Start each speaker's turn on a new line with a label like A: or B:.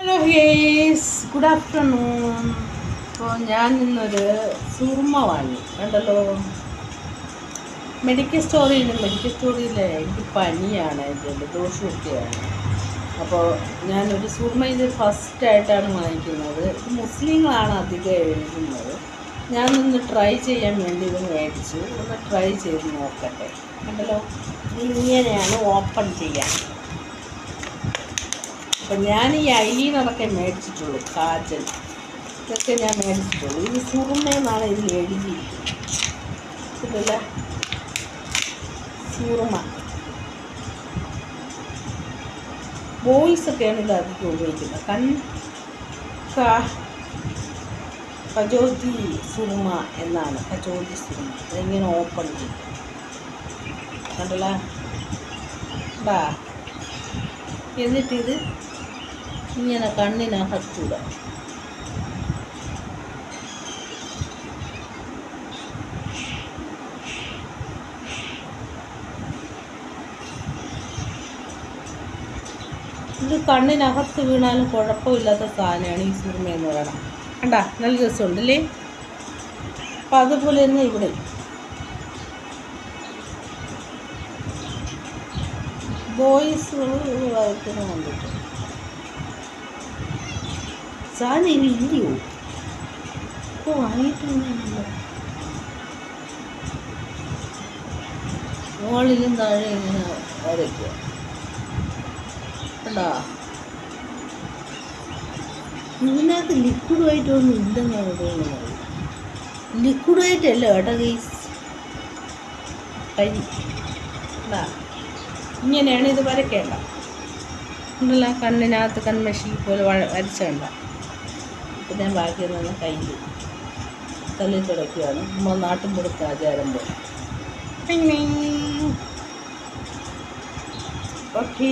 A: Hello guys, good afternoon. അപ്പോൾ ഞാൻ ഇന്നൊരു സുർമ വാങ്ങി കണ്ടല്ലോ. മെഡിക്കൽ സ്റ്റോറിയിലെ എനിക്ക് പനിയാണ്, എൻ്റെ ദോഷമൊക്കെയാണ്. അപ്പോൾ ഞാനൊരു സുർമ ഇത് ഫസ്റ്റായിട്ടാണ് വാങ്ങിക്കുന്നത്. ഇത് മുസ്ലിങ്ങളാണ് അധികം എഴുതുന്നത്. ഞാനൊന്ന് ട്രൈ ചെയ്യാൻ വേണ്ടി ഇത് മേടിച്ചു. ഒന്ന് ട്രൈ ചെയ്ത് നോക്കട്ടെ. കണ്ടല്ലോ, ഇങ്ങനെയാണ് ഓപ്പൺ ചെയ്യാൻ. അപ്പം ഞാൻ ഈ ഐലീനറൊക്കെ മേടിച്ചിട്ടുള്ളൂ, കാജൽ ഇതൊക്കെ ഞാൻ മേടിച്ചിട്ടുള്ളൂ. ഇത് സുറുമയെന്നാണ് ഇതിൽ എഴുതിയിരിക്കുന്നത്. സുറുമ ബോയ്സൊക്കെയാണ് ഇത് അധികം ഉപയോഗിക്കുന്നത്. കജോതി സുറുമ എന്നാണ്, കജോതി സുറുമ. ഇതിങ്ങനെ ഓപ്പൺ ചെയ്യും കണ്ടല്ല. എന്നിട്ടിത് ഇങ്ങനെ കണ്ണിനകത്തൂടെ ഇത് കണ്ണിനകത്ത് വീണാലും കുഴപ്പമില്ലാത്ത സാധനമാണ് ഈ സുർമയെന്ന് പറയണം. കണ്ട, നല്ല രസമുണ്ടല്ലേ. അപ്പം അതുപോലെ തന്നെ ഇവിടെ ബോയ്സ് വരയ്ക്കുന്ന കണ്ടിട്ട് സാധനം ഇനി ഇല്ലയോ? ഇപ്പോൾ വാങ്ങിയിട്ടൊന്നുമില്ല. മുകളിലും താഴെ ഇങ്ങനെ വരയ്ക്കുക കണ്ടാ. ഇതിനകത്ത് ലിക്വിഡായിട്ടൊന്നും ഇല്ലെന്നാണ് തോന്നുന്നത്. ലിക്വിഡായിട്ടല്ല കേട്ടോ ഗൈസ്, കരി. ഇങ്ങനെയാണ് ഇത് വരയ്ക്കേണ്ട. ഉണ്ടല്ല, കണ്ണിനകത്ത് കൺമഷി പോലെ വരച്ചേണ്ട. ഇപ്പം ഞാൻ ബാക്കി നിന്ന് കയ്യിൽ തല്ലിൽ തുടയ്ക്കുകയാണ്. നമ്മൾ നാട്ടിൻ പുറത്ത് ആചാരം പോലെ. ഓക്കേ.